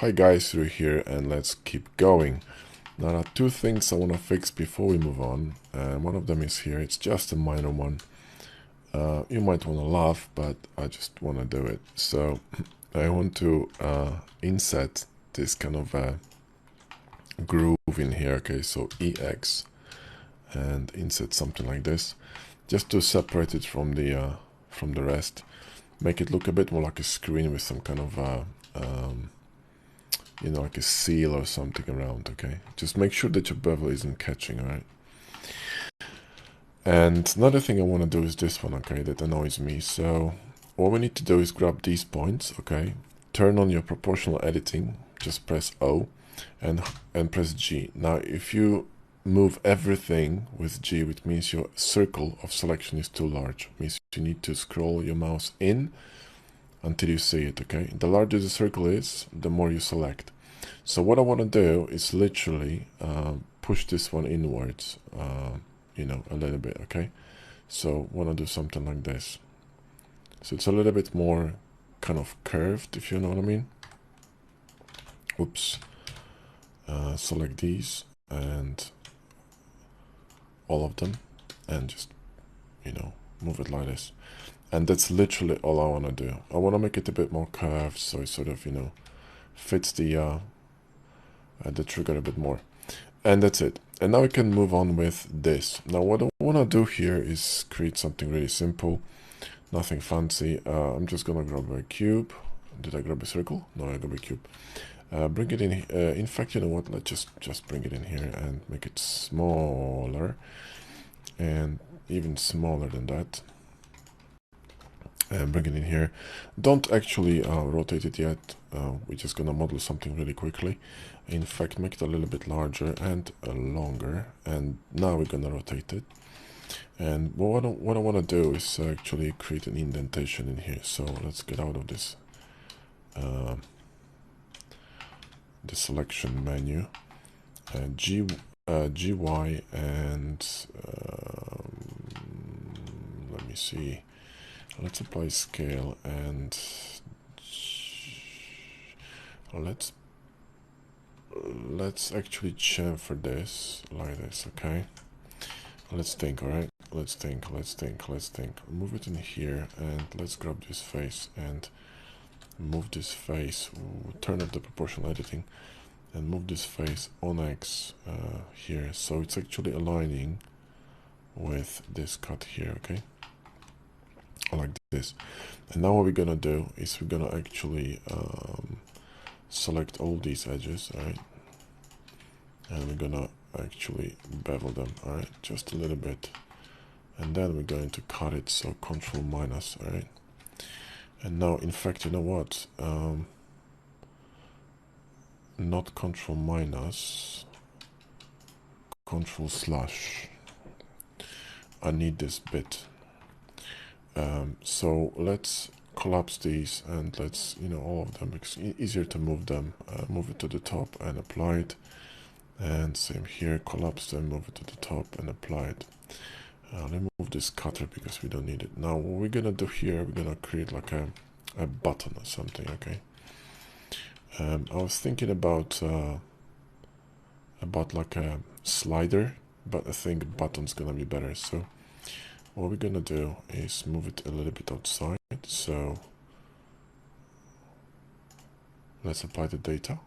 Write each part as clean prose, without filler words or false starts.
Hi guys, through here, and let's keep going. Now there are two things I want to fix before we move on. One of them is here. It's just a minor one. You might want to laugh, but I just want to do it. So I want to insert this kind of groove in here. Okay, so EX and insert something like this, just to separate it from the rest. Make it look a bit more like a screen with some kind of like a seal or something around. Okay, just make sure that your bevel isn't catching. All right. And another thing I want to do is this one. Okay, that annoys me. So what we need to do is grab these points. Okay, turn on your proportional editing. Just press O, and press G. Now, if you move everything with G, which means your circle of selection is too large. It means you need to scroll your mouse in until you see it. Okay, the larger the circle is, the more you select. So what I want to do is literally push this one inwards, a little bit. Okay, so I want to do something like this. So it's a little bit more kind of curved, if you know what I mean. Oops. Select these and all of them, and just move it like this. And that's literally all I want to do. I want to make it a bit more curved, so it sort of fits the trigger a bit more. And that's it. And now we can move on with this. Now what I want to do here is create something really simple, nothing fancy. I'm just gonna grab a cube. Did I grab a circle? No, I grab a cube. Bring it in. In fact, you know what? Let's just bring it in here and make it smaller, and even smaller than that. And bring it in here. Don't actually rotate it yet. We're just gonna model something really quickly. In fact, make it a little bit larger and longer. And now we're gonna rotate it. And what I want to do is actually create an indentation in here. So let's get out of this the selection menu, GY, and let me see. Let's apply scale, and let's actually chamfer this like this. Okay, let's think. All right, let's think. Move it in here, and let's grab this face and move this face. Turn up the proportional editing and move this face on X here, so it's actually aligning with this cut here. Okay, like this. And now what we're gonna do is we're gonna actually select all these edges, all right, and we're gonna actually bevel them, all right, just a little bit, and then we're going to cut it. So Control minus, all right. And now, in fact, you know what, not Control minus, Control slash. I need this bit. So let's collapse these, and let's all of them, because it's easier to move them. Move it to the top and apply it, and same here, collapse them, move it to the top and apply it. Remove this cutter because we don't need it. Now what we're gonna do here, we're gonna create like a button or something. Okay, I was thinking about like a slider, but I think button's gonna be better. So what we're gonna do is move it a little bit outside. So let's apply the data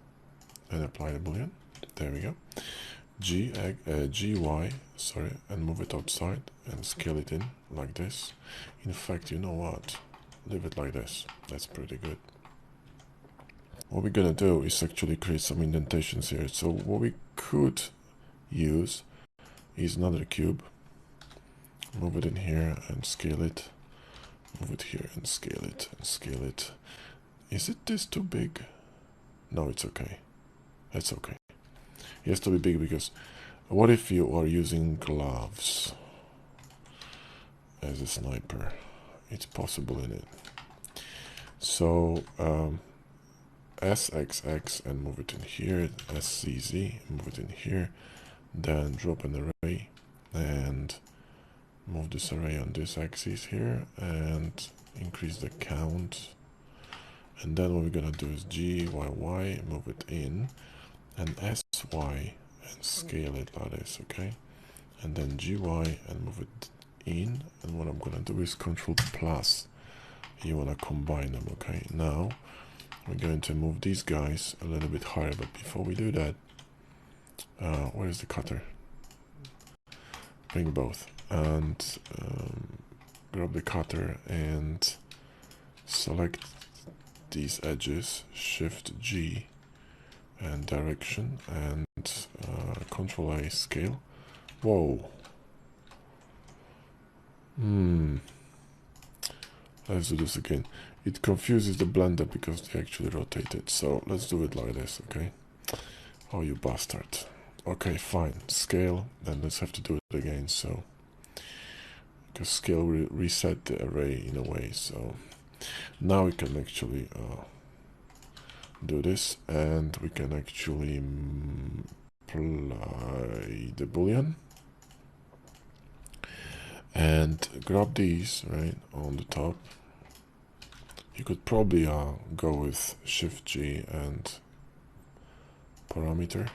and apply the boolean. There we go. GY, sorry, and move it outside and scale it in like this. In fact, you know what? Leave it like this. That's pretty good. What we're gonna do is actually create some indentations here. So what we could use is another cube. Move it in here and scale it. Move it here and scale it and scale it. Is it this too big? No, it's okay. It's okay. It has to be big because what if you are using gloves as a sniper? It's possible in it. So SXX and move it in here. SCZ, move it in here. Then drop an array and move this array on this axis here and increase the count And then what we're gonna do is G, Y, Y, move it in, and S, Y, and scale it like this, okay? And then G, Y, and move it in, and what I'm gonna do is Control plus. You wanna combine them, okay? Now, we're going to move these guys a little bit higher, but before we do that, where's the cutter? Bring both, and grab the cutter and select these edges, Shift G and direction, and Control A scale. Whoa. Let's do this again. It confuses the blender because they actually rotate it. So let's do it like this, okay? Oh, you bastard. Okay, fine. Scale, then let's have to do it again. So, because scale reset the array in a way. So now we can actually do this, and we can actually apply the boolean and grab these right on the top. You could probably go with Shift G and parameter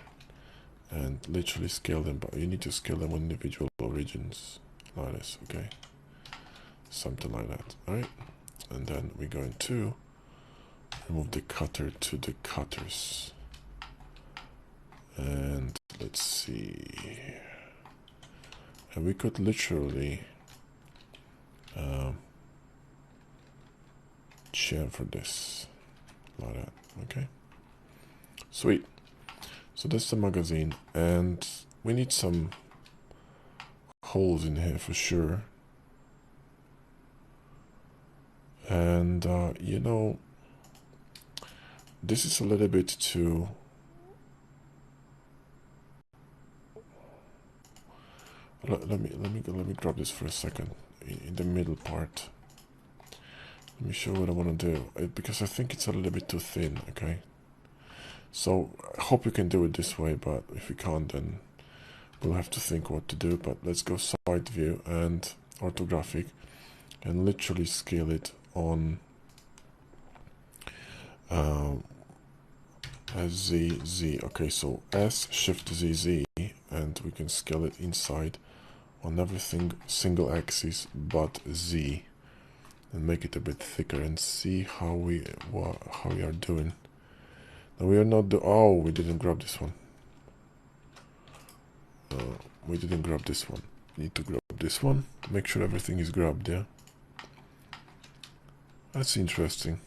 and literally scale them, but you need to scale them on individual origins like this, okay? Something like that, alright? And then we're going to remove the cutter to the cutters. And let's see. And we could literally chamfer this like that, okay? Sweet. So that's the magazine, and we need some holes in here for sure. And you know, this is a little bit too. Let me grab this for a second in the middle part. Let me show what I want to do, because I think it's a little bit too thin, okay? So I hope you can do it this way, but if you can't, then we'll have to think what to do. But let's go side view and orthographic and literally scale it on Z. Okay, so S, Shift Z, Z, and we can scale it inside on everything single axis but Z, and make it a bit thicker and see how we are doing. Now we are not we didn't grab this one. We didn't grab this one. We need to grab this one. Make sure everything is grabbed, yeah? That's interesting.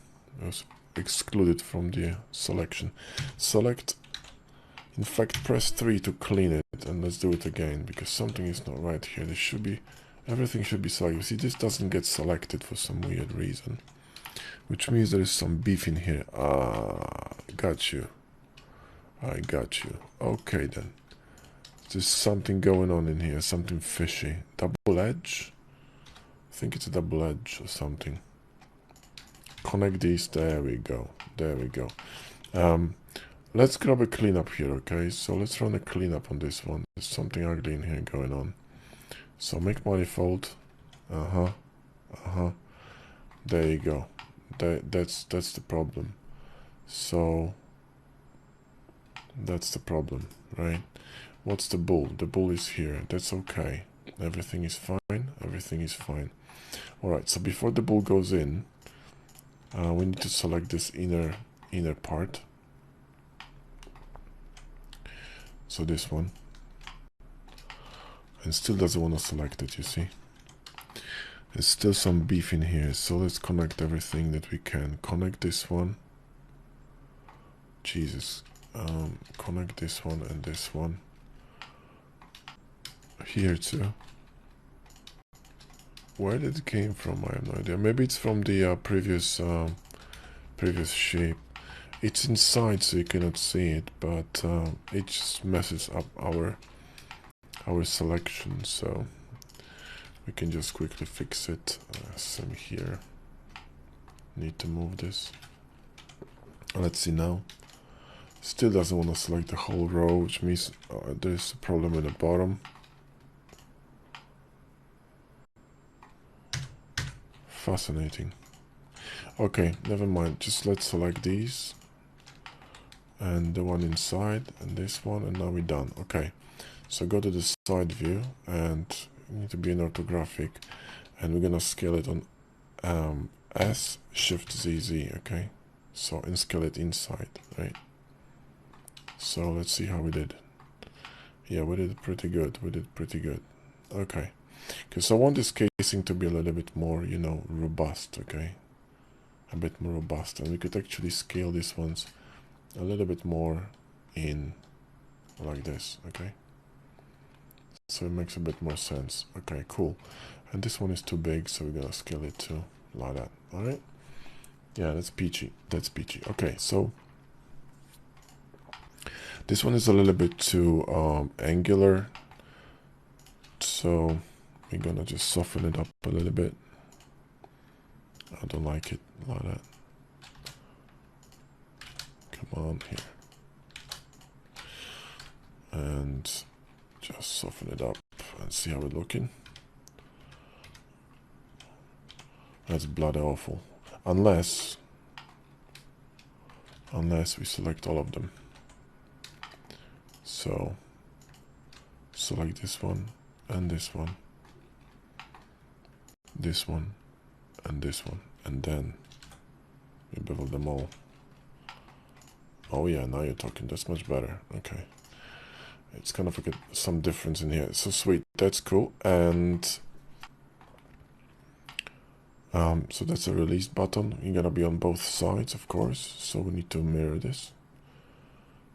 It was excluded from the selection. Select. In fact, press 3 to clean it, and let's do it again, because something is not right here. There should be, everything should be selected. See, this doesn't get selected for some weird reason, which means there is some beef in here. Got you. I got you. Okay then. There's something going on in here, something fishy. Double edge? I think it's a double edge or something. Connect these. There we go. There we go. Let's grab a cleanup here, okay? So let's run a cleanup on this one. There's something ugly in here going on. So make manifold. There you go. That's the problem. So that's the problem, right? What's the bull? The bull is here. That's okay. Everything is fine. Everything is fine. Alright, so before the bull goes in, we need to select this inner part. So this one. And still doesn't want to select it, you see. There's still some beef in here, so let's connect everything that we can. Connect this one. Jesus. Connect this one and this one. Here too. Where did it came from? I have no idea. Maybe it's from the previous shape. It's inside, so you cannot see it, but it just messes up our selection. So we can just quickly fix it. Same here. Need to move this. Let's see now. Still doesn't want to select the whole row, which means there's a problem in the bottom. Fascinating. Okay, never mind. Just let's select these and the one inside and this one, and now we're done. Okay, so go to the side view and you need to be in orthographic, and we're gonna scale it on S Shift ZZ. Okay, so and scale it inside, right? So let's see how we did. Yeah, we did pretty good. We did pretty good. Okay, because I want this casing to be a little bit more, you know, robust. Okay, a bit more robust, and we could actually scale these ones a little bit more in like this. Okay, so it makes a bit more sense. Okay, cool. And this one is too big, so we're gonna scale it too, like that. All right. Yeah, that's peachy. That's peachy. Okay, so this one is a little bit too angular, so we're gonna just soften it up a little bit. I don't like it like that. Come on here. And just soften it up and see how it's looking. That's bloody awful. Unless we select all of them. So select this one and this one, this one and this one, and then we bevel them all. Oh yeah, now you're talking. That's much better. Okay, it's kind of like some difference in here. So sweet. That's cool. And so that's a release button. You're gonna be on both sides, of course. So we need to mirror this.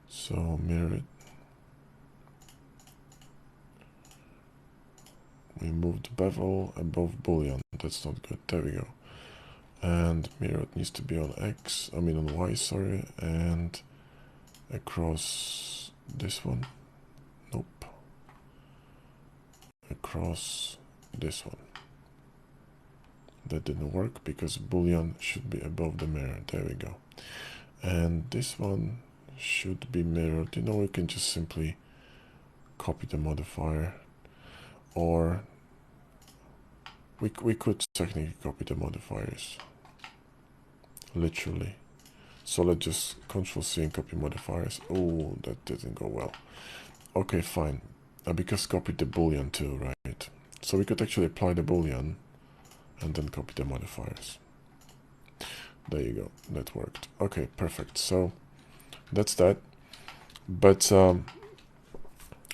So mirror it. We moved bevel above boolean. That's not good. There we go. And mirror it needs to be on X. I mean on Y. Sorry. And across this one. Nope. Across this one. That didn't work because boolean should be above the mirror. There we go. And this one should be mirrored. You know, we can just simply copy the modifier, or we could technically copy the modifiers literally. So let's just Control C and copy modifiers. Oh, that didn't go well. Okay, fine. Because copied the boolean too, right? So we could actually apply the boolean and then copy the modifiers. There you go. That worked. Okay, perfect. So that's that. But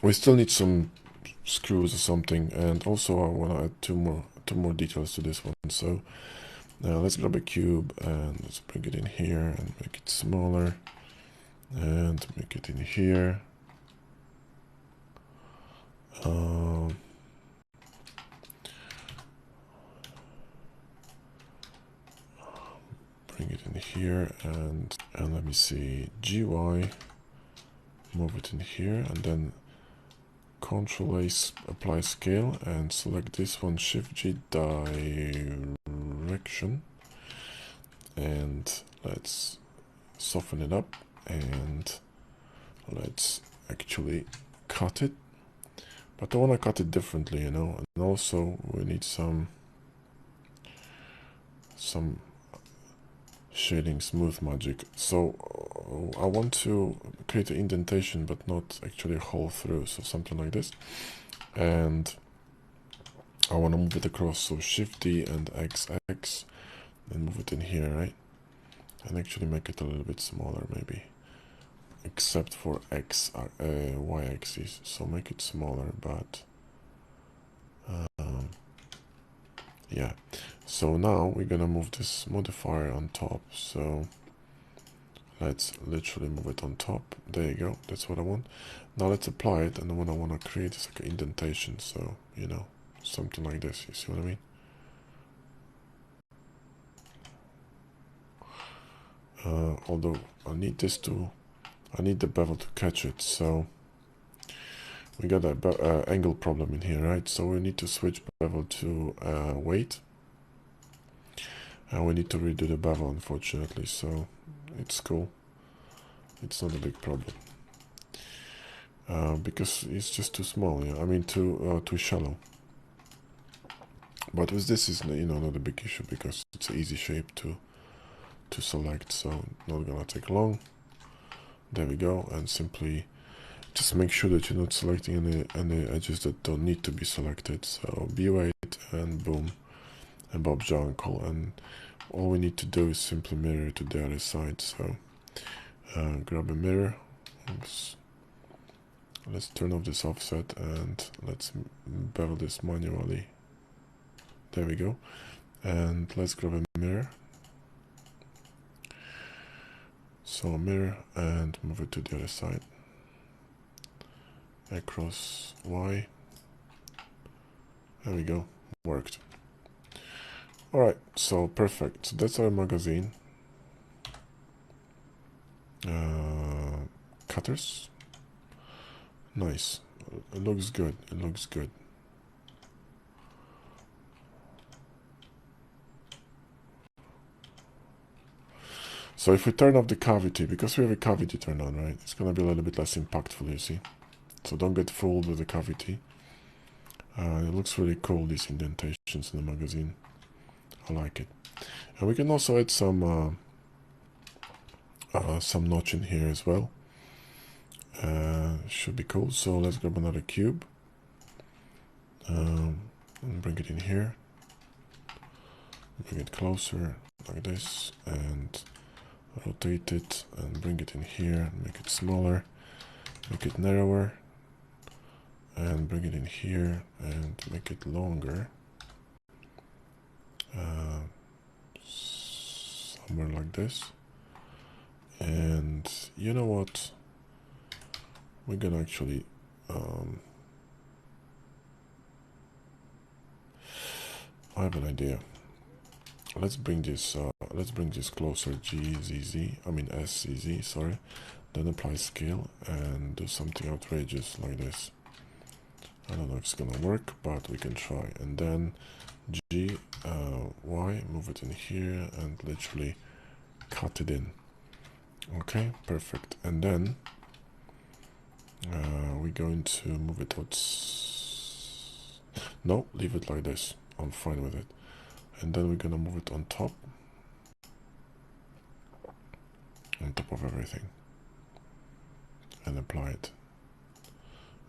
we still need some screws or something, and also I want to add two more details to this one. So now let's grab a cube and let's bring it in here and make it smaller, and make it in here. Bring it in here, and let me see, GY, move it in here, and then Control A, apply scale, and select this one, Shift G, direction, and let's soften it up, and let's actually cut it. But I want to cut it differently, you know, and also we need some shading smooth magic. So I want to create an indentation but not actually a hole through, so something like this, and I want to move it across. So Shift D and XX, and move it in here, right? And actually make it a little bit smaller maybe, except for Y axis. So make it smaller, but yeah. So now we're gonna move this modifier on top. So let's literally move it on top. There you go. That's what I want. Now let's apply it, and what I want to create is like an indentation. So, you know, something like this. You see what I mean? Although I need the bevel to catch it. So we got a angle problem in here, right? So we need to switch bevel to weight. And we need to redo the bevel, unfortunately. So it's cool. It's not a big problem. Because it's just too small, yeah. I mean, too shallow. But with this is, you know, not a big issue because it's an easy shape to to select, so not gonna take long. There we go, and simply just make sure that you're not selecting any edges that don't need to be selected. So B8 and boom, and Bob's your uncle. And all we need to do is simply mirror to the other side. So grab a mirror. Oops. Let's turn off this offset and let's bevel this manually. There we go. And let's grab a mirror. So a mirror and move it to the other side. Across Y. There we go. Worked. Alright, so perfect. So that's our magazine. Cutters. Nice. It looks good. It looks good. So if we turn off the cavity, because we have a cavity turned on, right, it's going to be a little bit less impactful, you see. So don't get fooled with the cavity. It looks really cool, these indentations in the magazine. I like it. And we can also add some notch in here as well. Should be cool. So let's grab another cube and bring it in here. Bring it closer like this and rotate it and bring it in here. Make it smaller. Make it narrower. And bring it in here and make it longer. Somewhere like this. And you know what? We're gonna actually I have an idea. Let's bring this closer. SCZ, sorry. Then apply scale and do something outrageous like this. I don't know if it's gonna work, but we can try. And then Y, move it in here and literally cut it in. Okay, perfect. And then we're going to move it out. No, leave it like this. I'm fine with it. And then we're gonna move it on top of everything and apply it.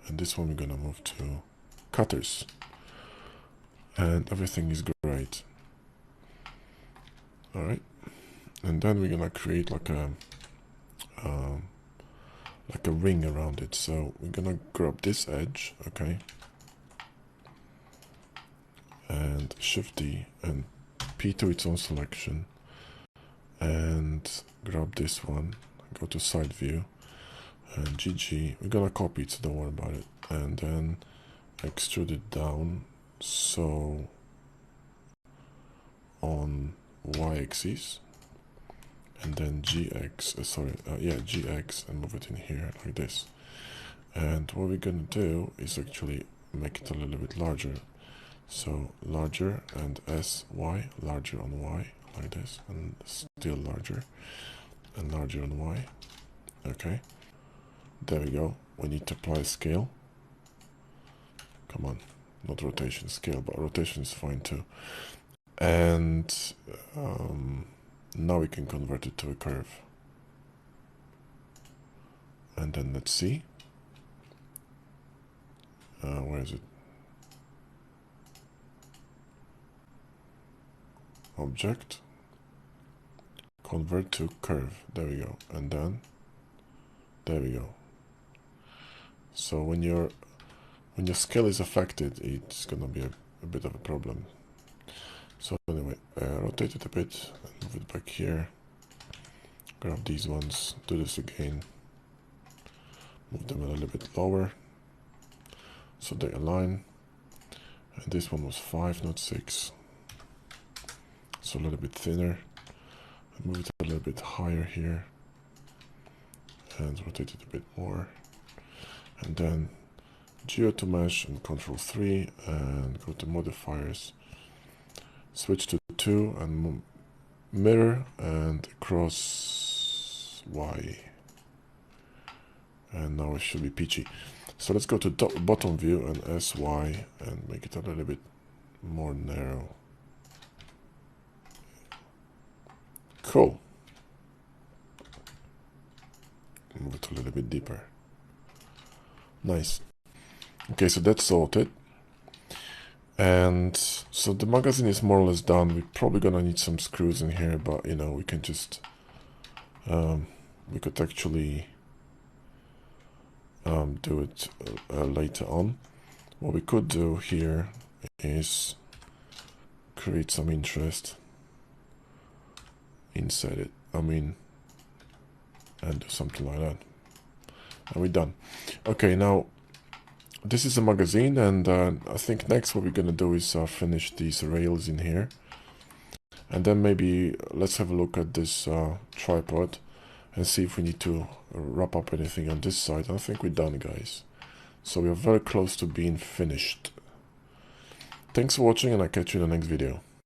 And this one we're gonna move to cutters, and everything is great. All right, and then we're gonna create like a ring around it. So we're gonna grab this edge, okay, and Shift D and P to its own selection, and grab this one, go to side view, and GG. We're gonna copy it, so don't worry about it, and then extrude it down. So on y-axis, and then GX, GX, and move it in here like this. And what we're gonna do is actually make it a little bit larger. So larger and SY, larger on Y, like this, and still larger and larger on Y. Okay, there we go. We need to apply scale. Come on, not rotation, scale, but rotation is fine too. And now we can convert it to a curve. And then let's see. Where is it? Object. Convert to curve. There we go. And then there we go. So when your scale is affected, it's gonna be a bit of a problem. So anyway, rotate it a bit and move it back here. Grab these ones, do this again. Move them a little bit lower so they align. And this one was 5, not 6. So a little bit thinner. And move it a little bit higher here. And rotate it a bit more. And then Geo to mesh and Control 3 and go to modifiers. Switch to 2 and mirror and cross Y. And now it should be peachy. So let's go to bottom view and SY and make it a little bit more narrow. Cool. move it a little bit deeper. Nice. Okay, so that's sorted. And so the magazine is more or less done. We're probably gonna need some screws in here, but you know, we can just we could actually do it later on. What we could do here is create some interest inside it, and do something like that, and we're done. Okay, now this is a magazine, and I think next what we're gonna do is finish these rails in here, and then maybe let's have a look at this tripod and see if we need to wrap up anything on this side. I think we're done, guys. So we are very close to being finished. Thanks for watching, and I'll catch you in the next video.